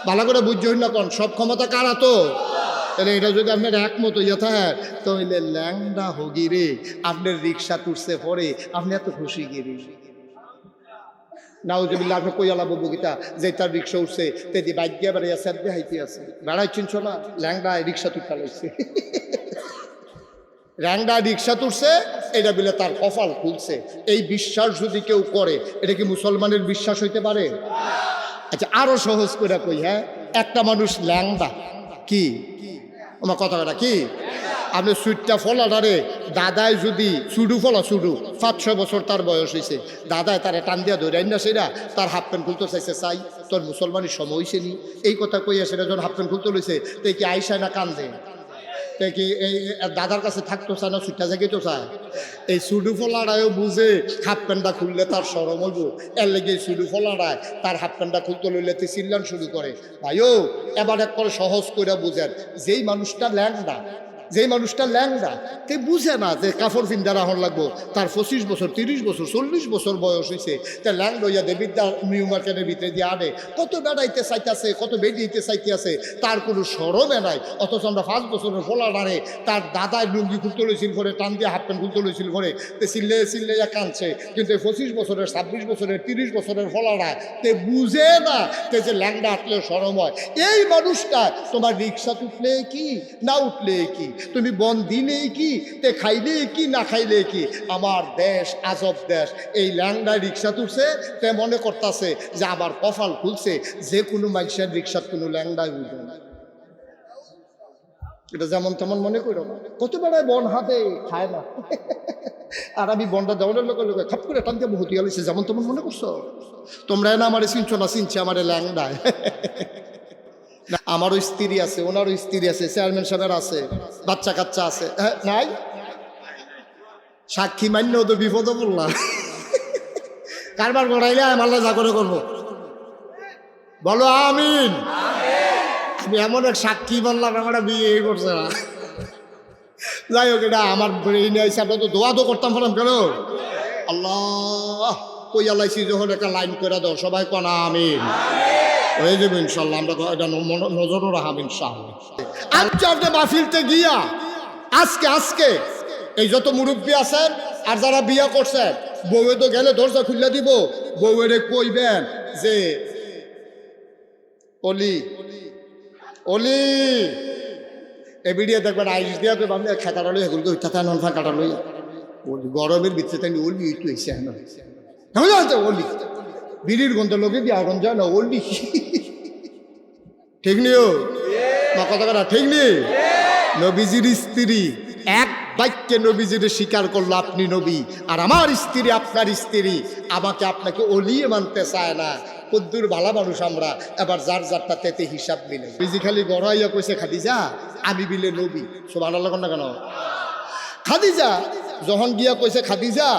ভালো করে বুঝছই না কোন সব ক্ষমতা কারা তো তাহলে এটা যদি আপনার একমত হইয়া থাকে তাহলে ল্যাংডা হগিরে আপনার রিক্সা তুলছে পরে আপনি এত খুশি গিরি নাউজুবিল্লাহ আপনি কইয়ালা বউগিতা যে তার রিক্সা উঠছে তেদি বাইক দিয়ে বেড়াইয়া স্যার দিয়ে হাইতে আছে বেড়াই চিনছ না ল্যাংডা রিক্সা তুলতে লাগছে ল্যাংডা রিক্সা তুলছে এটা বলে তার কপাল খুলছে এই বিশ্বাস যদি কেউ করে এটা কি মুসলমানের বিশ্বাস হইতে পারে? আচ্ছা আরো সহজ করে কই, হ্যাঁ একটা মানুষ ল্যাংডা কি আমার কথাটা কি আপনি সুইটটা ফলাটারে দাদায় যদি সুডু ফলা সুডু 5-6 বছর তার বয়স হয়েছে দাদায় তারা টান দিয়া ধরে না সেটা তার হাফ প্যান্ট খুলতে চাইছে চাই তোর মুসলমানের সময় হয়েছে নি এই কথা কইয়া সেটা যখন হাফ প্যান্ট খুলতে লইছে তো কি আইসায় না কান্দে কি এই দাদার কাছে থাকতো চায় না সুইটটা জায়গায় তো চায় এই সুডু ফলাটায়ও বুঝে হাফ প্যান্টটা খুললে তার সরম হইব এর লেগে সুডু ফলাটায় তার হাফ প্যান্টটা খুলতে লইলে তে চিল্লান শুরু করে ভাইও এবার এক করে সহজ করে বুঝেন যেই মানুষটা ল্যাংডা তে বুঝে না যে কাপড় ফিন্দা রাহন লাগবো তার 25 বছর 30 বছর 40 বছর বয়স হয়েছে তা ল্যাংড হইয়া দেবিদ্যা নিউ মার্কেটের ভিতরে দিয়ে আনে কত বেড়াইতে চাইতেছে কত বেড়িয়েতে চাইতে আছে তার কোনো সরমে নাই অথচ আমরা 5 বছরের ফোলা ডারে তার দাদায় লুঙ্গি খুলতে লইছিল করে টান দিয়ে হাফ প্যান্ট খুলতে লইছিল করে তে চিল্লে কাঁদছে কিন্তু 25 বছরের 26 বছরের 30 বছরের ফলাড়ায় তে বুঝে না তে যে ল্যাংডা আটলে সরম হয় এই মানুষটা তোমার রিক্সা উঠলে কি না উঠলে কি তুমি বন দিলে কি তে খাইলে কি না খাইলে কি আমার দেশ আজব দেশ এই ল্যাংডা রিক্সা তুলছে তে মনে করতেছে যে আবার কপাল খুলছে যে কোনো মানুষের রিক্সার কোনো ল্যাংডাই উঠবে না এটা যেমন তেমন মনে করো না কত বেড়ায় বন হাতে খায় না আর আমি বনটা দেওয়ার লোকে খাপ করে টানতে বহুত গেছে যেমন তেমন মনে করছো তোমরা না আমারে চিনছো না চিনছে আমারে ল্যাংডায় আমারও স্ত্রী আছে ওনারও স্ত্রী আছে চেয়ারম্যান সাহেবের আছে বাচ্চা কাচ্চা আছে নাই সাক্ষী মান্য তো বিপদে পড়লাম কারবার গড়াইলে আল্লাহ যা করে করবো বলো আমিন আমি এমন এক সাক্ষী বললাম আমার বিয়ে করছে না যাই হোক এটা আমার ব্রেইনে হিসাবে তো দোয়া তো করতাম ফেলাম কেন আল্লাহ কই আল্লাইছি যখন একটা লাইন করে দাও সবাই কনা আমিন হয়ে যাবে ইনশাল্লাহ আমরা এটা নজরও রাখাব ইনশাল্লাহ আজকে আপনি মাহফিলতে গিয়া আজকে এই যত মুরব্বী আছেন আর যারা বিয়া করছেন বউয়ে তো গেলে দরজা খুলে দিব বউয়েরে কইবেন যে অলি অলি এ ভিডিও দেখবেন আইস দিয়া তো আমি খাতাটা লই এগুলো ইচ্ছা নন ফাঁকাটা লই গরমের ভিতরে তাই অলি একটু এসে অলি বিড়ির গন্ধ লোকে দিয়ে আগুন যায় না অলি ঠিক নিও কথা ঠিক নেই নবীজির স্ত্রী এক বাক্যে নবীজির স্বীকার করলো আপনি নবী আর আমার স্ত্রী আপনার স্ত্রী আমাকে আপনাকে অলিয়ে মানতে চায় না কদ্দুর ভালা মানুষ আমরা এবার যার যারটা তেতে হিসাব মিলে বিজি খালি গড়াইয়া কইছে খাদিজা আমি বিলে নবী সুবহানাল্লাহ না কেন খাদিজা যখন গিয়া কইছে খাদিজা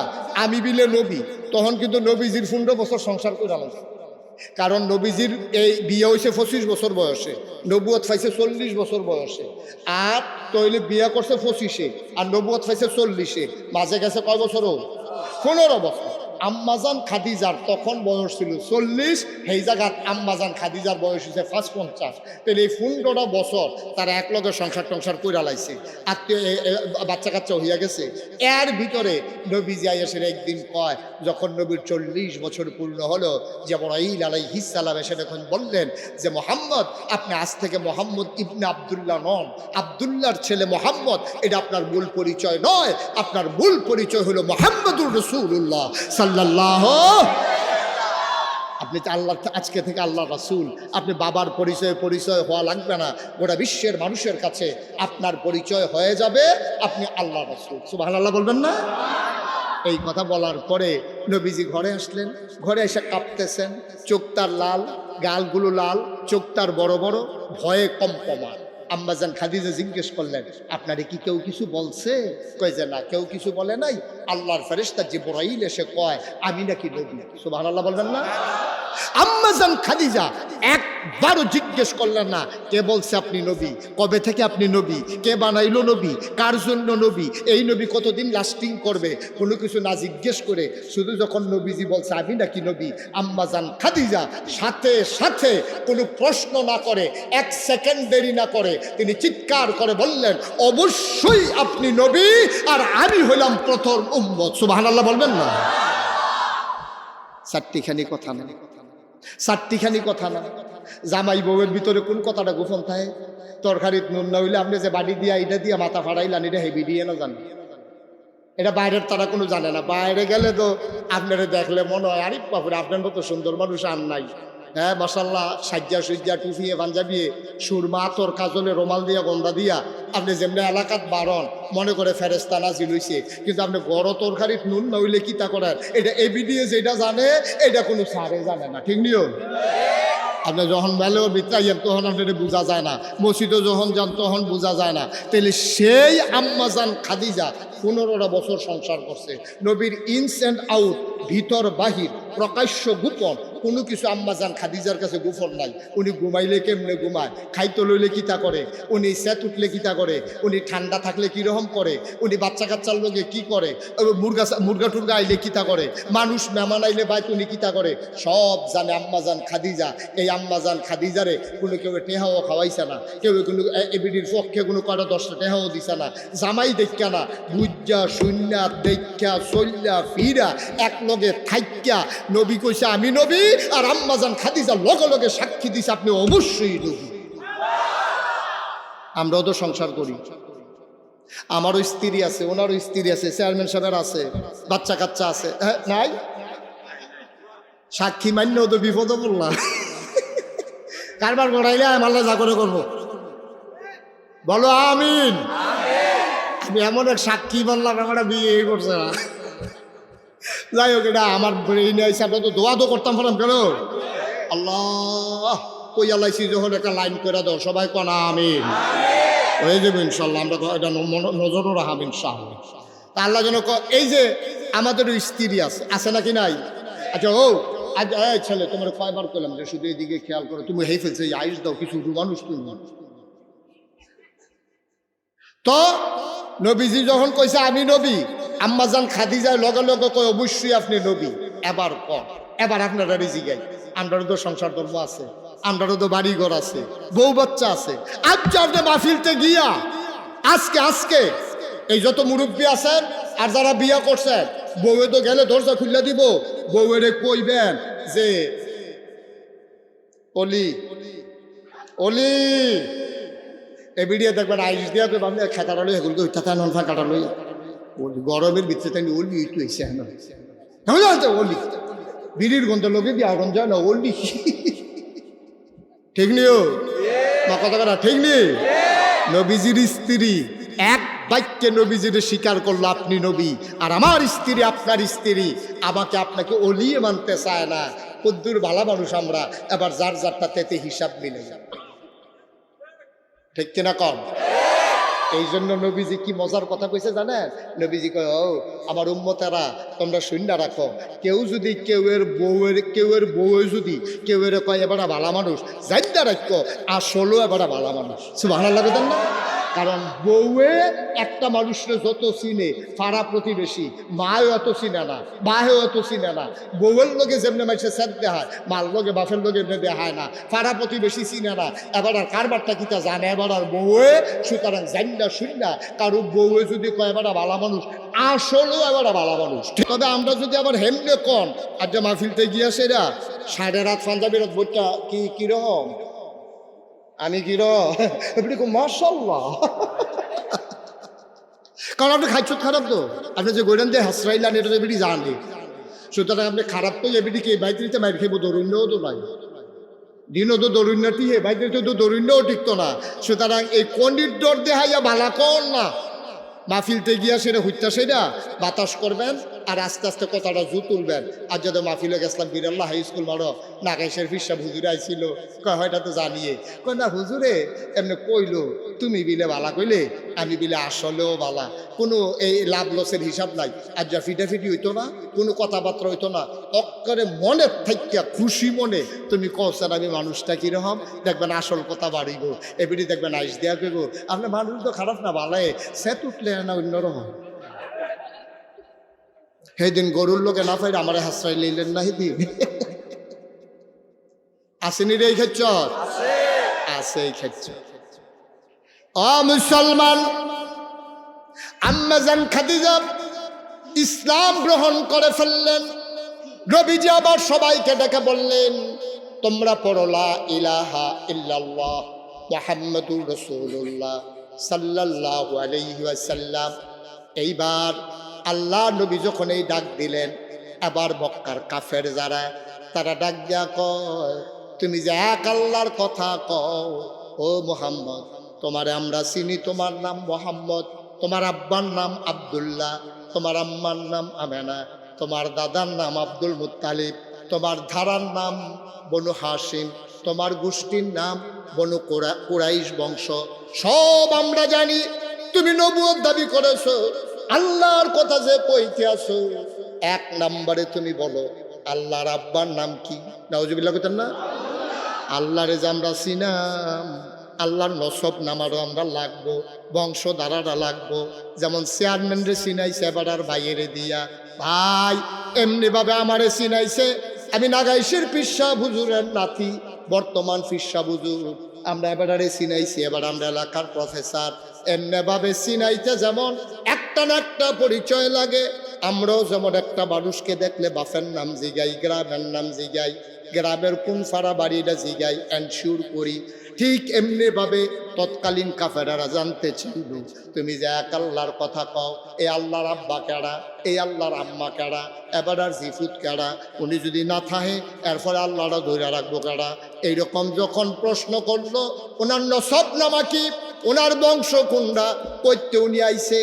আমি বিলে নবী তখন কিন্তু নবীজির 15 বছর সংসার করে আলাদা কারণ নবীজির এই বিয়ে হয়েছে 25 বছর বয়সে নবুয়ত পাইছে 40 বছর বয়সে আর তৈলে বিয়ে করছে 25-এ আর নবুয়ত পাইছে 40-এ মাঝে গেছে কয় বছর 15 বছর আম্মাজান খাদিজার তখন বয়স ছিল 40 সেই জায়গাত আম্মাজান খাদিজার বয়স হয়েছে 55 তাহলে এই 15 বছর তারা এক লগে সংসার কইরা লাইছে আত্মীয় বাচ্চা কাচ্চা হইয়া গেছে এর ভিতরে নবীজি এসে একদিন কয় যখন নবীর 40 বছর পূর্ণ হলো জিবরাইল আলাইহিস সালাম এসে তখন বললেন যে মুহাম্মদ আপনি আজ থেকে মুহাম্মদ ইবনে আব্দুল্লাহ নন আব্দুল্লাহর ছেলে মুহাম্মদ এটা আপনার মূল পরিচয় নয় আপনার মূল পরিচয় হলো মুহাম্মদুর রাসূলুল্লাহ সাল্লাল্লাহু আপনি আল্লাহ আজকে থেকে আল্লাহ রাসূল আপনি বাবার পরিচয় হওয়া লাগবে না গোটা বিশ্বের মানুষের কাছে আপনার পরিচয় হয়ে যাবে আপনি আল্লাহ রাসূল সুবহানাল্লাহ বলবেন না এই কথা বলার পরে নবীজি ঘরে আসলেন ঘরে এসে কাঁপতেছেন চোখ তার লাল গালগুলো লাল চোখ তার বড় বড় ভয়ে কম্পমান আম্মাজান খাদিজা জিজ্ঞেস করলেন আপনারে কি কেউ কিছু বলছে কয় যে না কেউ কিছু বলে নাই আল্লাহর ফেরেশতা জিবরাইল এসে কয় আমি নাকি নবী সুবহানাল্লাহ বলবেন না আম্মাজান খাদিজা একবারও জিজ্ঞেস করলেন না কে বলছে আপনি নবী, কবে থেকে আপনি নবী, কে বানাইলো নবী, কার জন্য নবী, এই নবী কতদিন লাস্টিং করবে, কোনো কিছু না জিজ্ঞেস করে শুধু যখন নবীজি বলছে আমি নাকি নবী, আম্মাজান খাদিজা সাথে সাথে কোনো প্রশ্ন না করে, এক সেকেন্ড দেরি না করে তিনি চিৎকার করে বললেন অবশ্যই আপনি নবী, আর আমি হইলাম প্রথম উম্মত। সুবহানাল্লাহ বলবেন না? চারটিখানি কথা না, চারটিখানি কথা না। জামাই বউয়ের ভিতরে কোন কথাটা গোপন থাকে? তরকারিত নুন না হইলে আপনি যে বাড়ি দিয়া এটা দিয়া মাথা ফাড়াইলেন, এটা হেভি দিয়ে না জানেন, এটা বাইরের তারা কোনো জানে না। বাইরে গেলে তো আপনারা দেখলে মনে হয় আরে বাপুরে আপনার মতো সুন্দর মানুষ আর নাই। হ্যাঁ মাশাল্লাহ, সাজ্জা সুজ্জা টুফিয়ে পাঞ্জাবিয়ে সুরমা তোর কাজলে রোমাল দিয়া গন্ধা দিয়া আপনি যেমনি এলাকাত বারণ মনে করে ফেরেস্তা নাজিল হইছে, কিন্তু আপনি বড় তরকারিত নুন না হইলে কিতা করেন, এটা এবিডিএ যেটা জানে এটা কোনো সারে জানে না। ঠিক নিও? আপনি যখন মেলেও বিত্রাইয়েন তখন আপনার বোঝা যায় না, মসজিদে যখন যান তখন বোঝা যায় না। তাহলে সেই আম্মাজান খাদিজা 15টা বছর সংসার করছে। নবীর ইনস অ্যান্ড আউট, ভিতর বাহির, প্রকাশ্য গোপন কোনো কিছু আম্মাজান খাদিজার কাছে গোপন নাই। উনি ঘুমাইলে কেমনে ঘুমায়, খাইতে লইলে কিতা করে, উনি সেট উঠলে কিতা করে, উনি ঠান্ডা থাকলে কীরকম করে, উনি বাচ্চা কাচ্চার লোকে কি করে, মুরগা টুরগা আইলে কিতা করে, মানুষ মেহমান আইলে বাইত উনি কিতা করে, সব জানে আম্মাজান খাদিজা। এই আম্মাজান খাদিজারে কোনো কেউ টেহাও খাওয়াইছে না, কেউ কোনো এবিডির পক্ষে কোনো কটা 10টা টেহাও দিছে না। জামাই দেখা না, বুঝা শূন্যা দেখা চল্যা ফিরা এক লগে থাইক্যা নবী কইছে আমি নবী, আর আম্মাজান খাদিজা লগে লগে সাক্ষী দিছে আপনি অবশ্যই নবী। আমরাও তো সংসার করি, আমারও স্ত্রী আছে, ওনারও স্ত্রী আছে, চেয়ারম্যান সাহেবের আছে, বাচ্চা কাচ্চা আছে, হ্যাঁ নাই? সাক্ষী মান্যও তো বিপদে পড়লাম। কারবার করাইলে আমার যা করে করবো, বলো আমিন। আমি এমন এক সাক্ষী বললাম আমরা বিয়ে করছে না। যাই হোক, এটা আমার ব্রেইনে আইসা তো দোয়া তো করতাম ফেলাম কেন আল্লাহ কই আল্লাইছি যখন একটা লাইন করে দাও সবাই কনা আমিন, হয়ে যাবে ইনশাল্লাহ। আমরা এটা নজরও রাখাম ইনশাল্লাহ। তা আল্লাহ যেন এই যে আমাদেরও স্ত্রী আছে, আছে নাকি নাই? আচ্ছা ও আজ ছেলে তোমার কয়বার করলাম যে শুধু এদিকে খেয়াল করো, তুমি হেই ফেলছে আয়ুষ দাও কিছু মানুষ তুমি। তো নবীজি যখন কইছে আমি নবী, আম্মাজান খাদিজার লগে লগে কয় অবশ্যই আপনি নবী। এবার কর, এবার আপনারা রিজিগাই, আমরারও তো সংসার ধর্ম আছে, আমরারও তো বাড়ি ঘর আছে, বউ বাচ্চা আছে। আজকে আপনি মাহফিলতে গিয়া আজকে এই যত মুরব্বী আছেন আর যারা বিয়া করছেন, বউয়ে তো গেলে দরজা খুলে দিব, বউয়েরে কইবেন যে অলি অলি এবিডিয়া দেখবেন আইস দিয়া আপনি খেতাটা লই এগুলো ওইটা নন ফাঁকাটা লই গরমের ভিতরে তাই ওলি একটু এসে ওলি বিড়ির গন্ধ লোকে দিয়ে আগুন যায় না ওলি। ঠিক নিও মা কথা কথা ঠিক নেই? নবীজির স্ত্রী এক বাক্যে নবীজির স্বীকার করলো আপনি নবী, আর আমার স্ত্রী আপনার স্ত্রী, আমাকে আপনাকে অলিয়ে মানতে চায় না। কদ্দুর ভালো মানুষ আমরা, এবার যার যারটা তেতে হিসাব মিলে যাবে। ঠিক কিনা কম? এই জন্য নবীজি কি মজার কথা কইছে জানেন? নবীজি কয় ও আমার উম্মতেরা তোমরা শূন্য রাখো, কেউ যদি কেউয়ের বউয়ে যদি কেউয়ের কয় এবার ভালো মানুষ, জানতে রাখো আসলেও এবার ভালো মানুষ। সুবহানাল্লাহ বলেন না? কারণ বউয়ে একটা মানুষের যত চিনে, পাড়া প্রতিবেশী মাও এত চিনে না, বাহেও এত চিনে না। বউয়ের লোকে যেমনি মানুষের সেট দেখায়, মার লোকে বাপের লোকে এমনি দেখায় না, পাড়া প্রতিবেশী চিনে না। এবার আর কারবারটা কিতা জানে এবার আর বউয়ে, সুতরাং জান্না শূন্য কারো বউয়ে যদি কয় এবার ভালো মানুষ, আসলেও এবার ভালো মানুষ। তবে আমরা যদি আবার হেমনে কন আর যে মাহফিলতে গিয়া সেরা সাড়ে রাত পাঞ্জাবির বইটা কিরকম আমি মাশাআল্লাহ। কারণ আপনি খাইছ খারাপ তো, আপনি যে গোয়েন দিয়ে হাসরাইলেন এটা তো এবিটি জানি, সুতরাং আপনি খারাপ তো এবিটি কে বাইতে মাইর খেব, দরুণ্যও তো নাই, দিনও তো দরুণ্যটি হে বাইতে তো দরুণ্যও টিকতো না। সুতরাং এই কন্ডির ডর দেখাইয়া বালা কর না, মাহফিলতে গিয়া সেটা হইতা সেটা বাতাস করবেন আর আস্তে আস্তে কথাটা জু তুলবেন। আর যদি মাহফিলে গেছিলাম বিরাল্লাহ হাই স্কুল মারো নাগাইশের ফিরসা হুজুরে আইছিল, কয় হয়টা তো জানিয়ে, কয় না হুজুরে এমনি কইলো তুমি বিলে বালা কইলে আমি বিলে আসলেও বালা, কোনো এই লাভ লসের হিসাব নাই। আর যা ফিটাফিটি হইতো না, কোনো কথাবার্তা হইতো না, অক্ষরে মনের থাইকা খুশি মনে তুমি কৌশল আমি মানুষটা কিরকম দেখবেন, আসল কথা বাড়িব এবিটি দেখবেন আইস দেয়া কইব আপনার মানুষ তো খারাপ না বালায় সে তুটলে না অন্যরকম। সেদিন গরুর লোকে না পাইলে আমার হাসরাই লইলেন না সেদিন আসেনি রে এই ক্ষেত্র আছে এই ক্ষেত্র। ও মুসলমান, আম্মা জান খাদিজা ইসলাম গ্রহণ করে ফেললেন। নবীজি আবার সবাইকে ডেকে বললেন তোমরা পড়ো লা ইলাহা ইল্লাল্লাহ মুহাম্মাদুর রাসূলুল্লাহ সাল্লাল্লাহু আলাইহি ওয়াসাল্লাম। এইবার আল্লাহ নবী যখন এই ডাক দিলেন, আবার মক্কার কাফের যারা তারা ডাক দিয়া কয় তুমি যে এক আল্লাহর কথা কও, ও মুহাম্মদ তোমারে আমরা চিনি, তোমার নাম মুহাম্মদ, তোমার আব্বার নাম আব্দুল্লাহ, তোমার আম্মার নাম আমেনা, তোমার দাদার নাম আব্দুল মুত্তালিব, তোমার ধারার নাম বনু হাসিম, তোমার গোষ্ঠীর নাম বনু কুরাইশ বংশ, সব আমরা জানি। তুমি নবুয়ত দাবি করেছো, আল্লাহর কথা যে কইতে আসো, এক নম্বরে তুমি বলো আল্লাহর আব্বার নাম কি? নাউজুবিল্লাহ কইতেন না? আল্লাহরে যে আমরা চিনাম, আল্লাহর নসব নামারও আমরা লাগবো, বংশ দ্বারাটা লাগবো। যেমন চেয়ারম্যান রে চিনাইছে এবার ভাইয়েরে দিয়া, ভাই এমনিভাবে আমারে চিনাইছে, আমি নাগাইশের পিসা হুজুরের নাতি, বর্তমান পিসা হুজুর, আমরা এবারে চিনাইছি, এবার আমরা এলাকার প্রফেসর। এমনিভাবে চিনাইতে যেমন একটা না একটা পরিচয় লাগে, আমরাও যেমন একটা মানুষকে দেখলে বাপের নাম জিগাই, গ্রামের নাম জিগাই, গ্রামের কোন ফাড়া বাড়িটা জিগাই, এনশিওর করি, ঠিক এমনিভাবে তৎকালীন কাফেরারা জানতে চাইল তুমি যে এক আল্লাহর কথা কও, এই আল্লাহর আব্বা কেডা, এই আল্লাহর আম্মা কেডা, এবার আর জিফুত কেডা, উনি যদি না থাকে এরপরে আল্লাহরা ধরে রাখবো কেডা। এইরকম যখন প্রশ্ন করলো ওনার নসব নামা কি, ওনার বংশ কোনটা, কইতে উনি আইছে,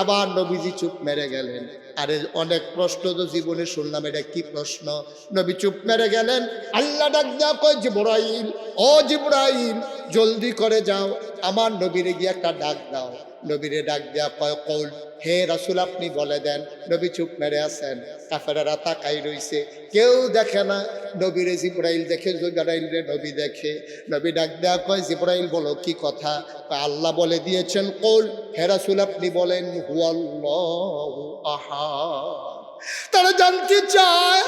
আবার নবীজি চুপ মেরে গেলেন। আরে অনেক প্রশ্ন তো জীবনে শুনলাম, এটা কি প্রশ্ন? নবী চুপ মেরে গেলেন। আল্লাহ ডাক দেয়া কয় জিবরাইল, ও জিবরাইল জলদি করে যাও, আমার নবীরে গিয়ে একটা ডাক দাও। নবীরে ডাক দেয়া কয় কৌল, হে রাসূল আপনি বলে দেন। নবী চুপ মেরে আছেন, কাফেররা তাকাই রইছে, কেউ দেখে না। নবীরে জিবরাইল দেখে, জিবরাইল রে নবী দেখে। নবী ডাক দেয়া কয় জিবরাইল বলো কি কথা? আল্লাহ বলে দিয়েছেন কৌল, হে রাসূল আপনি বলেন হুয়াল্লাহু আহাদ। তারা জানতে চায়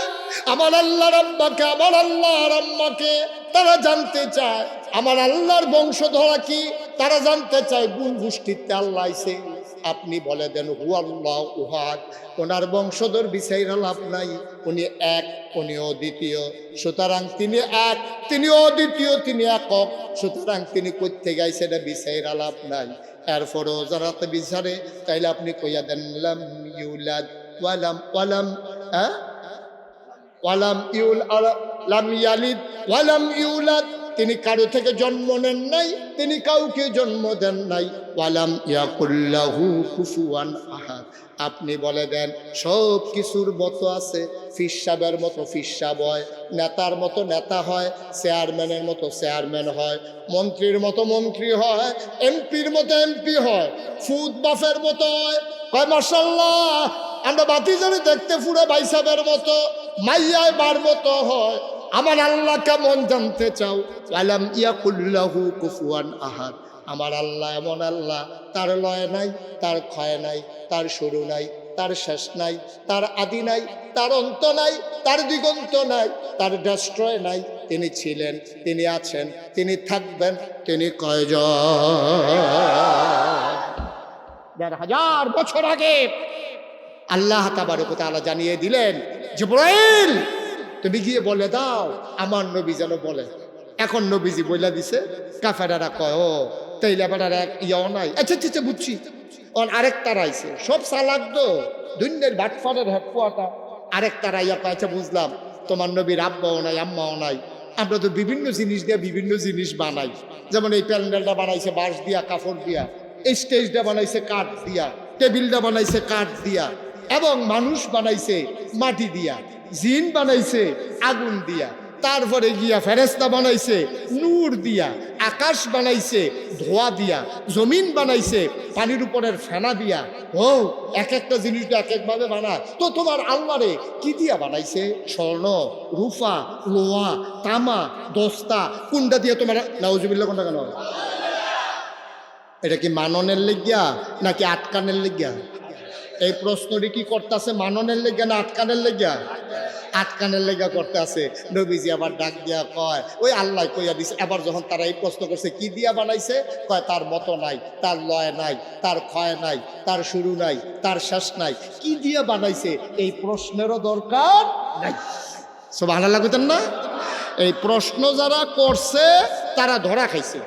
আমার আল্লাহর আব্বাকে, আমার আল্লাহর আম্মাকে, তারা জানতে চায় আমার আল্লাহর বংশধরা কি, তারা জানতে চায় কোন গোষ্ঠীতে আল্লাহ আইছে। আপনি বলে দেন হুয়াল্লাহু আহাদ, ওনার বংশধর বিচাইরা লাভ নাই, উনি এক, উনি অদ্বিতীয়, সুতরাং তিনি এক, তিনি অদ্বিতীয়, তিনি একক, সুতরাং তিনি করতে গাইছে এটা বিচাইরা লাভ নাই। এরপরও যারা তো বিচারে, তাইলে আপনি কইয়া দেন লাম ইউলাদ ওয়ালাম ওয়ালাম ওয়ালাম ইউল লাম ইয়ালিদ ওয়ালাম ইউলাদ, তিনি কারো থেকে জন্ম নেন নাই, তিনি কাউকে জন্ম দেন নাই। ওয়ালাম ইয়াকুল্লাহু কুফুয়ান আহাদ, আপনি বলে দেন সব কিছুর মতো আছে, ফিসাবের মতো ফিসাব হয়, নেতার মতো নেতা হয়, চেয়ারম্যানের মতো চেয়ারম্যান হয়, মন্ত্রীর মতো মন্ত্রী হয়, এমপির মতো এমপি হয়, ফুদ বাফের মতো হয়। কয় মাশাআল্লাহ, আমরা বাতিজারে দেখতে পুরো বাইসাবের মতো, মাইয়ায় বার মতো হয়। আমার আল্লাহ কেমন জানতে চাও? আলাম ইয়াকুল্লাহু কুফুয়ান আহাদ, আমার আল্লাহ এমন আল্লাহ, তার লয় নাই, তার ক্ষয় নাই, তার শুরু নাই, তার শেষ নাই, তার আদি নাই, তার অন্ত নাই, তার দিগন্ত নাই, তার ডেস্ট্রয় নাই। তিনি ছিলেন, তিনি আছেন, তিনি থাকবেন, তিনি কয়জন? ১,৫০০ বছর আগে আল্লাহ তাবারক ওয়া তাআলা জানিয়ে দিলেন, জিবরাইল তুমি গিয়ে বলে দাও আমার নবী যেন বলে। এখন নবীজি বইলা দিছে, কাফেরারা কয় ও তাইলে আবার এক ইয়াও নাই। আচ্ছা আচ্ছা বুঝছি, আরেকটা রাইছে, সব চালাক তো দুনিয়ার বাটফারের হেডকোয়ার্টার। আরেকটা রাইয়া কয় আচ্ছা বুঝলাম, তোমার নবীর আব্বাও নাই আম্মাও নাই, আমরা তো বিভিন্ন জিনিস দিয়ে বিভিন্ন জিনিস বানাই। যেমন এই প্যান্ডেলটা বানাইছে বাঁশ দিয়া, কাপড় দিয়া, এই স্টেজটা বানাইছে কাঠ দিয়া, টেবিলটা বানাইছে কাঠ দিয়া, এবং মানুষ বানাইছে মাটি দিয়া, জিন বানাইছে আগুন দিয়া, তারপরে গিয়া ফেরেশতা বানাইছে নূর দিয়া, আকাশ বানাইছে ধোয়া দিয়া, জমিন বানাইছে পানির উপরের ফেনা দিয়া। ও এক একটা জিনিস এক একভাবে বানায়। তো তোমার আল্লাহরে কি দিয়া বানাইছে? স্বর্ণ, রূপা, লোহা, তামা, দস্তা, কোনটা দিয়ে তোমার? নাউজুবিল্লাহ কোনটা কেন? এটা কি মাননের লেগিয়া নাকি আটকানের লেগিয়া? এই প্রশ্নটি কি করতেছে মাননের লেগিয়া না আটকানের লেগিয়া? আটকানের লেগা করতে আছে। নবীজি আবার ডাক দিয়া কয়, ওই আল্লাহ কইয়া দিছে। এবার যখন তারা এই প্রশ্ন করছে কি দিয়া বানাইছে, কয় তার মতো নাই, তার লয় নাই, তার ক্ষয় নাই, তার শুরু নাই, তার শেষ নাই। কি দিয়া বানাইছে এই প্রশ্নেরও দরকার নাই। সুবহানাল্লাহ কইতেন না? এই প্রশ্ন যারা করছে তারা ধরা খাইছে।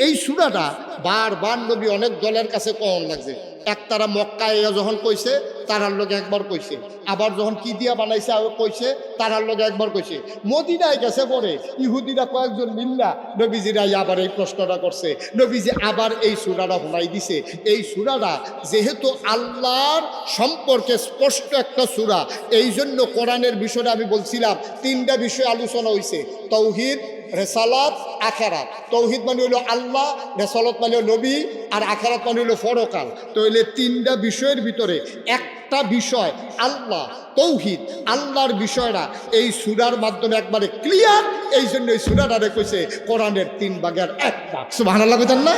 এই সূরাটা বারবার নবী অনেক দলের কাছে কম লাগছে। এক তারা মক্কায় যখন কইছে তারার লগে একবার কইছে, আবার যখন কি দিয়া বানাইছে কইছে তারার লগে একবার কইছে। মদিনায় গেছে পরে ইহুদিরা কয়েকজন মিল্লা নবীজিরা আবার এই প্রশ্নটা করছে। নবীজি আবার এই সূরাটা শোনাই দিছে। এই সূরাটা যেহেতু আল্লাহর সম্পর্কে স্পষ্ট একটা সূরা, এই জন্য কোরআনের বিষয়টা আমি বলছিলাম তিনটা বিষয় আলোচনা হয়েছে: তাওহীদ, রেসালাত, আখেরাত। তৌহিদ মানে হইল আল্লাহ, রেসালাত মানে হলো নবী, আর আখেরাত মানে হলো পরকাল। তো হইলে তিনটা বিষয়ের ভিতরে একটা বিষয় আল্লাহ, তৌহিদ, আল্লাহর বিষয়টা এই সূরার মাধ্যমে একবারে ক্লিয়ার। এই জন্য এই সূরাটারে কইছে কোরআনের 3 ভাগের 1 ভাগ। সুবহানাল্লাহ কইতেন না?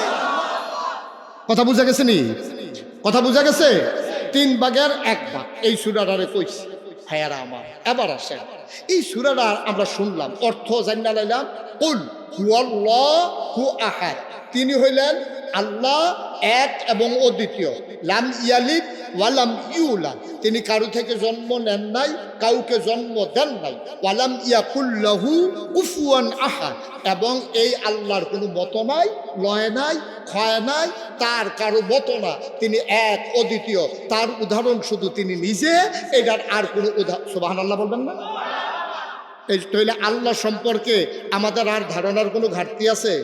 কথা বুঝা গেছে নি? কথা বুঝা গেছে? 3 ভাগের 1 ভাগ এই সূরাটারে কইছে। ভাইয়ারা আমার, এবার আসেন এই সূরাটা আমরা শুনলাম, অর্থ জানা লাইলাম। কুল হুয়াল্লাহু আহাদ, তিনি হইলেন আল্লাহ এক এবং অদ্বিতীয়। লাম ইয়ালিদ ওয়ালাম ইউলাদ, তিনি কারো থেকে জন্ম নেন নাই, কাউকে জন্ম দেন নাই। ওয়ালাম ইয়াকুল্লাহু কুফুয়ান আহাদ, এবং এই আল্লাহর কোনো মতো নাই, লয় নাই, ক্ষয় নাই, তার কারো মতো না। তিনি এক অদ্বিতীয়, তার উদাহরণ শুধু তিনি নিজে, এটার আর কোনো উদাহরণ। সুবহানাল্লাহ বলবেন না? এই তাহলে আল্লাহ সম্পর্কে আমাদের আর ধারণার কোনো ঘাটতি আছে?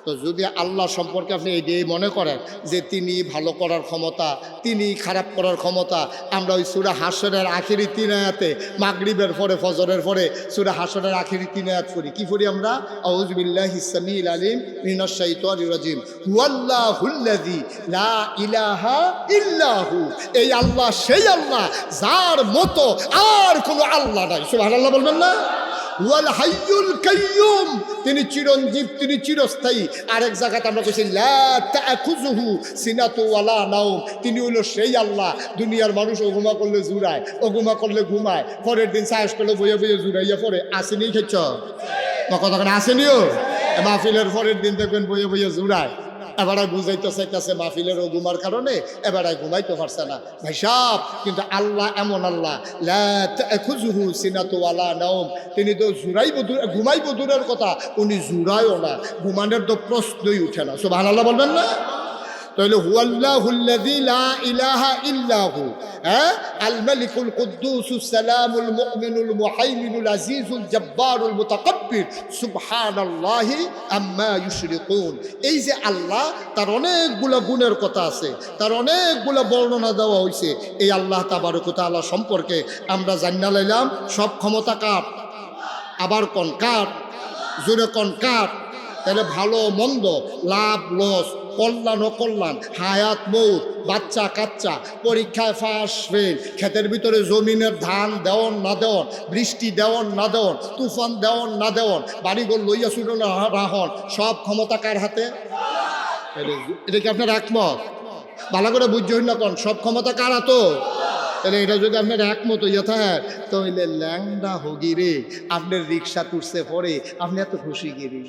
তো যদি আল্লাহ সম্পর্কে আপনি এই মনে করেন যে তিনি ভালো করার ক্ষমতা, তিনি খারাপ করার ক্ষমতা, আমরা ওই সূরা হাশরের আখিরি 3 আয়াতে মাগরিবের পরে ফজরের পরে সূরা হাশরের আখিরি 3 আয়াত পড়ি। কি পড়ি আমরা? আউযু বিল্লাহিস সামিউল আলিম মিনাশ শাইতানির রাজিম, হুয়াল্লাহুল্লাযী লা ইলাহা ইল্লাহু, এই আল্লাহ সেই আল্লাহ যার মতো আর কোনো আল্লাহ নাই। সুবহানাল্লাহ বলবেন না? ওয়াল হাইয়ুল কাইয়ুম, তিনি চিরঞ্জীব, তিনি চিরস্থায়ী। আরেক জায়গাতে আমরা কইছি লা তাআখুযুহু সিনাতু ওয়ালা নাওম, তিনি হলো সেই আল্লাহ দুনিয়ার মানুষ ঘুমা করলে জুড়ায়, ঘুমা করলে ঘুমায়, পরের দিন সাহস করলে বইয়ে বইয়ে জুড়াইয়া পরে। আসেনি খেয়েছ বা কতক্ষণ আসেনিও? মাহফিলের পরের দিন দেখবেন বইয়ে বইয়ে জুড়ায়। এবারে বুঝাইতে চাইতেছে মাহফিলের ঘুমার কারণে এবারে ঘুমাইতে পারছে না। ভাই সাহেব, কিন্তু আল্লাহ এমন আল্লাহ, লা তাআখুযুহু সিনাতু ওয়ালা নাওম, তিনি তো ঘুমাইব দূরের কথা, উনি জুড়ায়ও না, ঘুমানোর তো প্রশ্নই উঠে না। সুবহানাল্লাহ বলবেন না? তাহলে হুয়াল্লাহুল্লাযী লা ইলাহা ইল্লাহু, আল মালিকুল কুদ্দুসুস সালামুল মুমিনুল মুহাইমিনুল আজিজুল জব্বারুল মুতাকাব্বির, সুবহানাল্লাহি আম্মা ইউশরিকুন। এই যে আল্লাহ, তার অনেকগুলো গুণের কথা আছে, তার অনেকগুলো বর্ণনা দেওয়া হয়েছে। এই আল্লাহ তাবারক ওয়া তাআলা সম্পর্কে আমরা জানিয়ে লাইলাম সব ক্ষমতা কার? আবার কোন কার? জোরে কোন কার? তাহলে ভালো মন্দ, লাভ লস, কল্যাণ অকল্যাণ, হায়াত মৌত, বাচ্চা কাচ্চা, পরীক্ষায় ফাঁস ফেল, ক্ষেতের ভিতরে জমিনের ধান দেওয়ন না দেওয়ন, বৃষ্টি দেওয়ন না দেওয়ন, তুফান দেওয়ন না দেওয়ন, বাড়িঘর লইয়া শুনো না রাহন, সব ক্ষমতা কার হাতে? এটা কি আপনার একমত? ভালো করে বুঝছেন না কোন সব ক্ষমতা কার হাতে? তাহলে এটা যদি আপনার একমত হইয়া থাকে তাহলে ল্যাংডা হগিরে আপনার রিক্সা তুলছে পরে আপনি এত খুশি গিরি।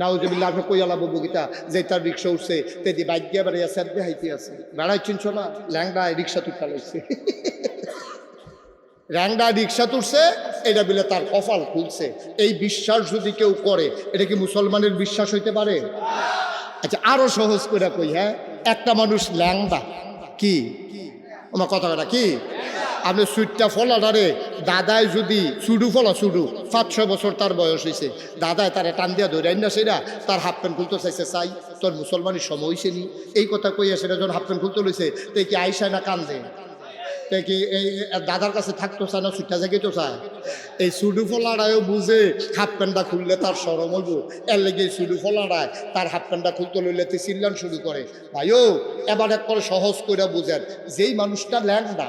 নাউজুবিল্লাহ, আপনি কইয়ালা ববুগিতা যে তার রিক্সা উঠছে তেদি বাইক দিয়ে বেড়াইয়া স্যার দেখাইতে আছে, বেড়াই চিনছ না? ল্যাংডায় রিক্সা তুলতে লাগছে, ল্যাংডায় রিক্সা তুলছে, এটা বলে তার কপাল খুলছে। এই বিশ্বাস যদি কেউ করে, এটা কি মুসলমানের বিশ্বাস হইতে পারে? আচ্ছা, আরো সহজ করে কই, হ্যাঁ, একটা মানুষ ল্যাংডা, কি আমার কথাটা কি? আপনি সুইটটা ফলাটারে দাদায় যদি চুডু ফলা চুডু 5-6 বছর তার বয়স হয়েছে, দাদায় তারা টান দিয়া ধরে না সেটা তার হাফ প্যান্ট খুলতে চাইছে, চাই তোর মুসলমানের সময় হয়েছে নি, এই কথা কইয়া সেটা যখন হাফ প্যান্ট খুলতে লইছে তো কি আইসায় না কান্দে, কি এই দাদার কাছে থাকতো চায় না ছুটটা জায়গায় তো চায়। এই সুডু ফলাটায়ও বুঝে হাফ প্যান্টটা খুললে তার সরম হইব, এর লেগে সুডু ফলাটায় তার হাফ প্যান্টটা খুলতে লইলে তো চিল্লান শুরু করে। ভাইও এবার এক করে সহজ করে বুঝেন, যেই মানুষটা ল্যাংড়া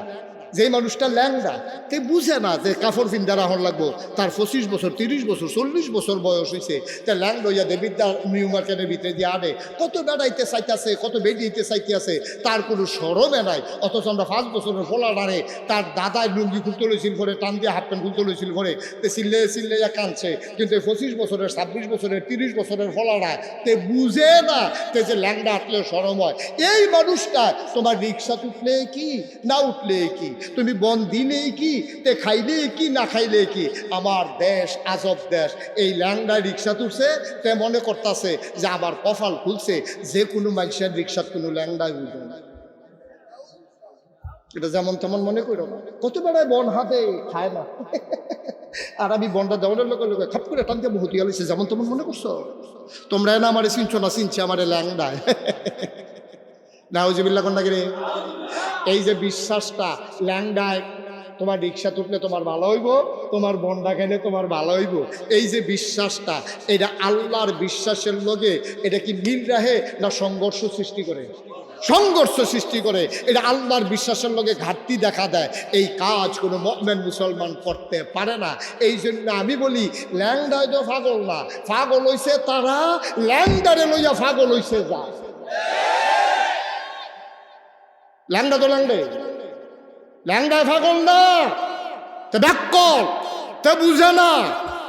তে বুঝে না যে কাপড় ফিন্দা রাহন লাগবো, তার 25 বছর 30 বছর 40 বছর বয়স হয়েছে, তা ল্যাংড়া হইয়া দেবিদ্যা নিউ মার্কেটের ভিতরে দিয়ে আনে কত বেড়াইতে চাইতেছে, কত বেড়িয়েতে চাইতেছে, তার কোনো সরমে নাই। অথচ আমরা 5 বছরের ফোলা ডারে তার দাদায় লুঙ্গি খুলতে লইছিল করে, টান দিয়ে হাফ প্যান্ট খুলতে লইছিল করে, তে চিল্লে কাঁদছে। কিন্তু 25 বছরের 26 বছরের 30 বছরের ফলাড়ায় তে বুঝে না তে যে ল্যাংড়া আটলে সরম হয়। এই মানুষটা তোমার রিক্সা উঠলে কি না উঠলে কি, তুমি বন দিলে কি তে খাইলে কি না খাইলে কি, আমার দেশ আজব দেশ। এই ল্যাংড়া রিক্সা তুলছে তে মনে করতেছে যে আমার কপাল খুলছে, যে কোনো মানুষের রিক্সা কোনো ল্যাংড়ায় বুঝে না। এটা যেমন তেমন মনে করো না, কত বেড়ায় বন হাতে খায় না আর আমি বনটা দেওয়ানোর লোকে খাপ করে টানতে বহুত গেছে, যেমন তেমন মনে করছো তোমরা না আমারে চিনছো না, চিনছে আমারে ল্যাংড়ায় নাউজুবিল্লাহ কন্যা রে। এই যে বিশ্বাসটা ল্যাংড়ায় তোমার রিক্সা তুললে তোমার ভালো হইব, তোমার বন্ডা খেলে তোমার ভালো হইব, এই যে বিশ্বাসটা, এটা আল্লাহর বিশ্বাসের লগে এটা কি মিল রাহে না সংঘর্ষ সৃষ্টি করে? সংঘর্ষ সৃষ্টি করে। এটা আল্লাহর বিশ্বাসের লগে ঘাটতি দেখা দেয়। এই কাজ কোনো মুমিন মুসলমান করতে পারে না। এই জন্য আমি বলি ল্যাংড়ায় তো পাগল না, পাগল হইছে তারা, ল্যাংড়ারে লইয়া পাগল হইছে যা। ল্যাংড়া তো ল্যাংড়ায় পাগল না, তে ব্যাকল, তে বুঝে না,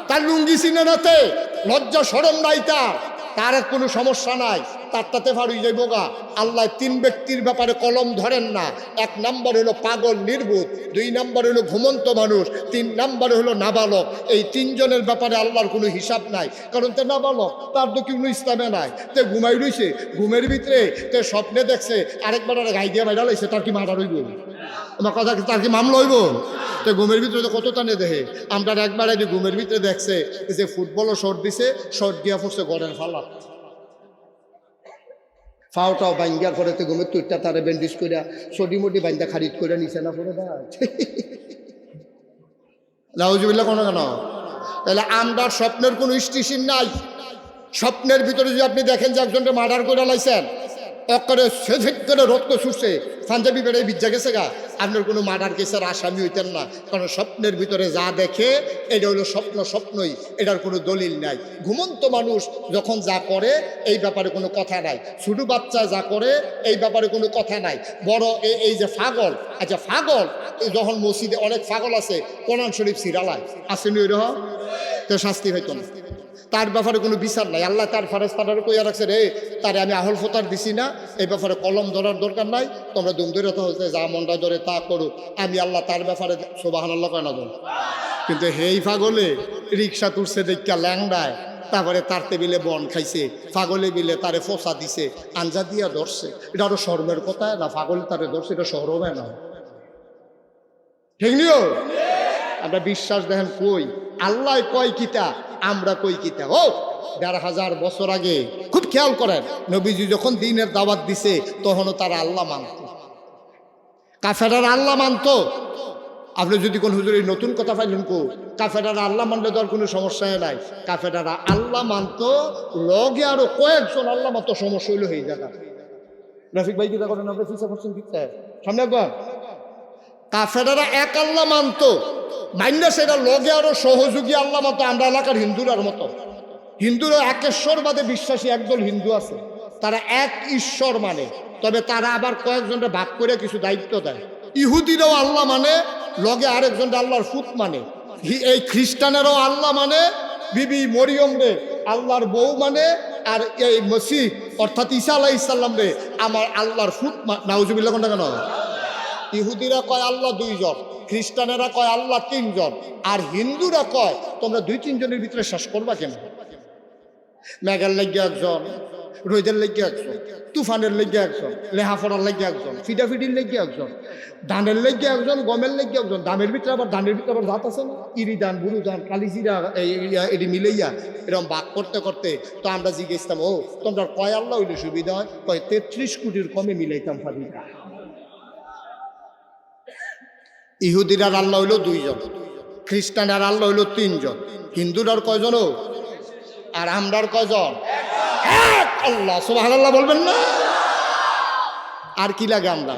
তার লুঙ্গি চিনে নাতে, লজ্জা শরম নাই তার কোনো সমস্যা নাই, তার তাতে ফাড়ুই যাইব গা। আল্লাহ 3 ব্যক্তির ব্যাপারে কলম ধরেন না। 1 নম্বর হলো পাগল নির্বোধ, 2 নম্বর হলো ঘুমন্ত মানুষ, 3 নম্বরে হলো নাবালক। এই 3 জনের ব্যাপারে আল্লাহর কোনো হিসাব নাই, কারণ তে নাবালক, তার তো কোনো ইসলামে নাই, তে ঘুমাই রইছে, ঘুমের ভিতরে তে স্বপ্নে দেখছে আরেকবার গাই দিয়ে বাইরা লাইছে, তার কি মারা রইব? আমার কথা, তার কি মামলা হইব? তো ঘুমের ভিতরে তো কত টানে দেখে। আমরা একবার ঘুমের ভিতরে দেখছে যে ফুটবলও শর্ট দিছে, শর্ট দিয়া পড়ছে গড়ের ফালা, ফাওটাও বাইঙ্গার পরে ঘুমের তুইটা তারে ব্যান্ডেজ করে সডি মোটি বাইন্দা খারিজ করে নিছে না পরে দেয় নাউজুবিল্লাহ কোনো কেন? তাহলে আমরার স্বপ্নের কোনো স্টেশন নাই। স্বপ্নের ভিতরে যদি আপনি দেখেন যে একজনকে মার্ডার করে লাইছেন, অকরে সেফেক করে রক্ত ছুটছে, পাঞ্জাবি বেড়ে বিজ্জা গেছে গা, আপনার কোনো মার্ডার কেসের আসামি হইতেন না। কারণ স্বপ্নের ভিতরে যা দেখে এটা হলো স্বপ্নই, এটার কোনো দলিল নাই। ঘুমন্ত মানুষ যখন যা করে এই ব্যাপারে কোনো কথা নাই, ছোট বাচ্চা যা করে এই ব্যাপারে কোনো কথা নাই। বড় এই যে পাগল, আচ্ছা পাগল যখন মসজিদে অনেক পাগল আছে, কোরআন শরীফ সিরালায় আসেনি, ওই রকম তো শাস্তি হইতো না, তার ব্যাপারে কোনো বিচার নাই। আল্লাহ তার ফেরেশতাদের কইয়া রাখছে, রে তারে আমি আহল ফতার দিছি না, এই ব্যাপারে কলম ধরার দরকার নাই, তোমরা দুমদুরত হচ্ছে যা মনটা ধরে তা করো, আমি আল্লাহ তার ব্যাপারে সুবহানাল্লাহ কয় না ধর। কিন্তু হেই পাগলে রিক্সা তুলছে দেখা ল্যাংড়ায়, তারপরে তার টেবিলে বন খাইছে, পাগলে বিলে তারে ফসা দিছে, আঞ্জা দিয়া ধরছে, এটা আরো শরমের কথা না? পাগল তারে ধরছে, এটা শরমে না, ঠিক নিও? আমরা বিশ্বাস দেখেন কই আল্লাহ কয় কিতা, আমরা কই কিতা। ও 1500 বছর আগে খুব খেয়াল করেন, নবীজি যখন দ্বীনের দাওয়াত দিছে তখনও তারা আল্লাহ মানত, কাফেররা আল্লাহ মানত। আপনি যদি কোন হুজুর এই নতুন কথা পাইলেন কো, কাফেররা আল্লাহ মানলে তো আর কোনো সমস্যা নাই। কাফেররা আল্লাহ মানত, লগে আরো কয়েকজন আল্লাহ মানত, সমস্যা হইলো হয়ে যাবে। রফিক ভাই কিতা করেন, আপনি ফিসা করছেন কিতা সামনে একবার। কাফেররা এক আল্লাহ মানত, মাইন্ডা সেটা লগে আরো সহযোগী আল্লাহ মতো। আমরা এলাকার হিন্দুরার মতো, হিন্দুরা একেশ্বরবাদে বিশ্বাসী একদল হিন্দু আছে, তারা এক ঈশ্বর মানে, তবে তারা আবার কয়েকজনকে ভাগ করে কিছু দায়িত্ব দেয়। ইহুদিরাও আল্লাহ মানে, লগে আরেকজনটা আল্লাহর ফুত মানে। এই খ্রিস্টানেরও আল্লাহ মানে, বিবি মরিয়ম রে আল্লাহর বউ মানে, আর এই মসিহ অর্থাৎ ঈসা আলাইহিস সালাম রে আমার আল্লাহর ফুত। নাউজুবিল্লাহ কোনটা কেন? ইহুদিরা কয় আল্লাহ 2 জন, খ্রিস্টানেরা কয় আল্লাহ 3 জন, আর হিন্দুরা কয় তোমরা 2-3 জনের ভিতরে শেষ করবা কেন? মেঘার লাগিয়া একজন, রোদের লেগে একজন, তুফানের লেগে একজন, লেহাফড়ার লেগে একজন, ফিডাফিডির লেগে একজন, ধানের লেগে একজন, গমের লেগে একজন। ধানের ভিতরে আবার জাত আছে না, ইরি ধান, বুড়ো ধান, কালিজিরা, এটি মিলাইয়া এরকম বাক করতে করতে তো আমরা জিজ্ঞেসতাম, ও তোমরা কয় আল্লাহ হইলে সুবিধা হয়? কয় 33 কোটির কমে মিলাইতাম পারি না। ইহুদিরার আল্লাহ হইল 2 জন, খ্রিস্টানের আল্লাহ হইল 3 জন, হিন্দুরার কয়জন? আর আমরার কয়জন? এক আল্লাহ। সুবহানাল্লাহ বলবেন না? আর কি লাগে আমরা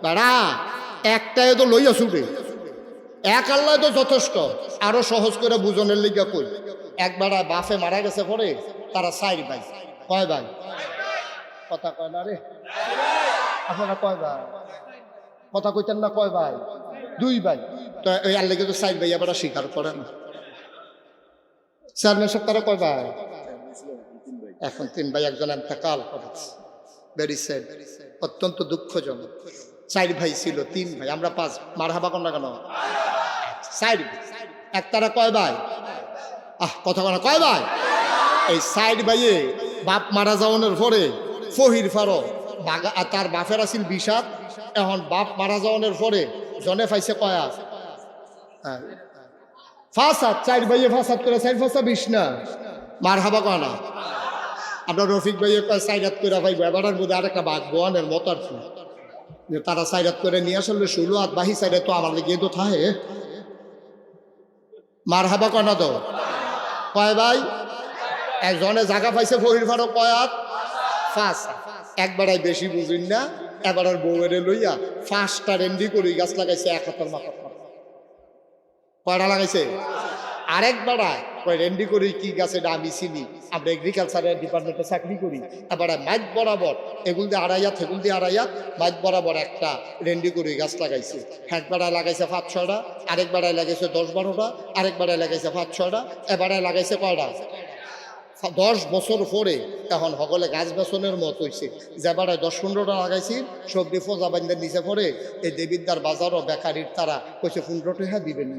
বাড়া? একটাই তো লইয়া ছুটে, এক আল্লাহ তো যথেষ্ট। আরো সহজ করে বুঝনের লিগা কই, একবার বাপে মারা গেছে পরে তারা 4 ভাই। কয় ভাই? কথা কয় না রে আপনারা, কয় ভাই? কথা কইতেন না? কয় ভাই? 2 ভাই। তো ওই আল্লাহকে তো 4 ভাই আবার স্বীকার করে না। 4 সব তারা কয় ভাই? এখন 3 ভাই, একজন ইন্তেকাল করেছে। ভেরি স্যাড, অত্যন্ত দুঃখজনক। 4 ভাই ছিল, 3 ভাই, আমরা 5। মারহাবা কোন না কেন? 4 ভাই। এক তারা কয় ভাই? কথা কয় না, কয় ভাই? এই 4 ভাইয়ে বাপ মারা যাওয়ানোর পরে ফহির ফারো তার বাপের আছিল 20। এখন বাপ মারা যাওয়ানোর পরে জনে পাইছে কয়া? 5। 4 ভাইয়ে 5 করে 4 5 20 না? মারহাবা কয় না? আপনার রফিক ভাইয়ে কয় 4 করে ভাই এবারের মধ্যে আরেকটা বাঘ বোয়ানের মতো আর কি, যে তারা 4 করে নিয়ে আসলে 16 বাহি 4 তো আমার লেগে তো থাকে। মারহাবা কয় না? তো কয় ভাই? একজনে জায়গা পাইছে ফহির ফারো কয়? 5। একবারাই বেশি বুঝুন না, এবার আর বউয়েরে লইয়া 5টা রেন্ডি করি গাছ লাগাইছে 1 হাতের মাথা। কয়টা লাগাইছে? আরেকবার কয় রেন্ডি করি কি গাছে? আমি চিনি, আমরা এগ্রিকালচারের ডিপার্টমেন্টে চাকরি করি। এবার মাইক বরাবর এগুল দিয়ে 2.5 হাত, এগুল দিয়ে 2.5 হাত, মাইক বরাবর একটা রেন্ডি করি গাছ লাগাইছে। একবারে লাগাইছে 5-6টা, আরেকবারে লাগাইছে 10-12টা, আরেকবারে লাগাইছে 5-6টা, এবারে লাগাইছে কয়টা? 10 বছর পরে এখন সকলে গাছ বেসনের মত হয়েছে। যেবারে 10-15টা লাগাইছি, সবজি ফোজা বান্ধের নিচে পড়ে এই দেবিদ্দার বাজারও বেকারির তারা কইছে 15 টাকা দিবেন,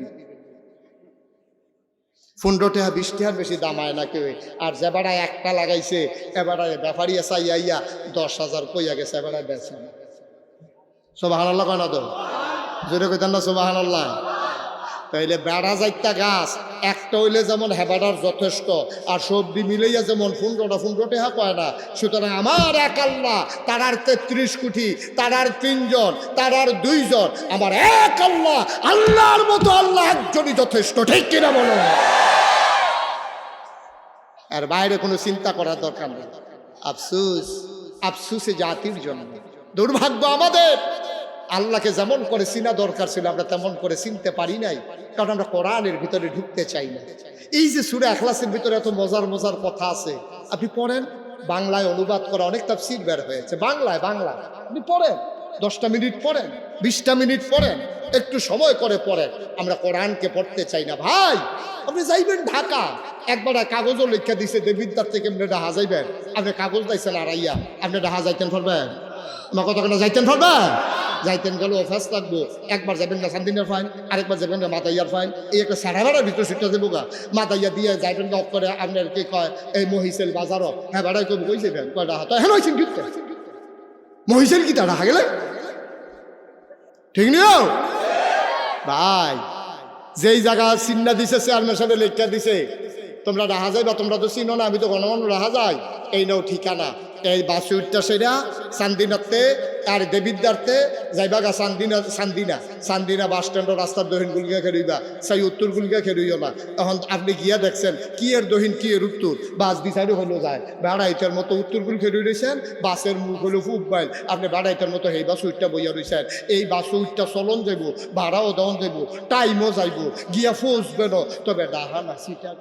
15 টাকা 20 টাকার বেশি দামায় না কেউ। আর যেবারে একটা লাগাইছে এবারে ব্যাপারী চাই আইয়া 10,000 কইয়া গেছে, এবারে বেচেন। সুবহানাল্লাহ কয় না? তো জোরে কইতেন না সুবহানাল্লাহ? তাইলে বেড়া 4টা গাছ একটা হইলে যেমন হেবাডার যথেষ্ট, আর সবজি মিলাইয়া যেমন 15 টাকা কয় না। সুতরাং আমার এক আল্লাহ, তার আর 33 কোটি, তার আর 3 জন, তার আর 2 জন। আমার এক আল্লাহ, আল্লাহর মতো আল্লাহ একজনই যথেষ্ট। ঠিক কিনা বলো? আর বাইরে কোনো চিন্তা করার দরকার নেই। আফসুস, আফসুসে জাতির জন্য। দুর্ভাগ্য আমাদের, আল্লাহকে যেমন করে চিনা দরকার ছিল আমরা তেমন করে চিনতে পারি নাই, কারণ আমরা কোরআনের ভিতরে ঢুকতে চাই না। এই যে সূরা ইখলাসের ভিতরে এত মজার মজার কথা আছে, আপনি পড়েন, বাংলায় অনুবাদ করা অনেক তাফসীর বের হয়েছে। বাংলায় আপনি পড়েন, 10টা মিনিট পড়েন, 20টা মিনিট পড়েন, একটু সময় করে পড়েন। আমরা কোরআনকে পড়তে চাই না ভাই। আপনি যাইবেন ঢাকা, একবার কাগজও লেখা দিছে দেবিদ্দার থেকে আপনি ঢাহা যাইবেন, আপনি কাগজ দিয়েছেন আড়াইয়া, আপনি ঢাহা যাইতেন পারবেন? আমার কথা কেন যাইতেন পারবেন? যাইতেন গেল অফাস লাগবো। একবার যাবেন না সান্দিনের ফাইন, আরেকবার যাবেন না মাতাইয়ার ফাইন। এই একটা সারা ভাড়ার ভিতরে সিটটা দেবো গা, মাতাইয়া দিয়ে যাইবেন অফ করে আপনার কি কয় এই মহিষেল বাজারও। হ্যাঁ ভাড়াই কবি কই যাবেন? কয়টা হাত হ্যাঁ হয়েছেন কিন্তু মহিষেল কি তারা গেলে ঠিক নিও ভাই। যেই জায়গা চিন্না দিছে চেয়ারম্যান সাহেব লেখা দিছে তোমরা রাহা যাই, বা তোমরা তো চিনো না, আমি তো গণমান রাহা যাই, এই নাও ঠিকানা। এই বাসে উঠটা সেরা চান্দিনাতে আর দেবিদ্দারতে যাইবাগা চান্দিনা বাস স্ট্যান্ডের রাস্তার দহিন গুলিকা খেলুইবা, সাই উত্তর গুলিকা খেলুইও না। এখন আপনি গিয়া দেখছেন কি এর দহিন কি এর উত্তর, বাস দিশাইডে হলো যায়। বেড়াইটার মতো উত্তর গুলি খেলুই রয়েছেন, বাসের মুখ হলো ফুক বাইল, আপনি বেড়াইটার মতো এই বাস উঠটা বইয়া রয়েছেন। এই বাস উঠটা চলন যাইব, ভাড়াও দেওয়ান যাইব, টাইমও যাইব, গিয়া ফসবে না, তবে ডাহা না সিটা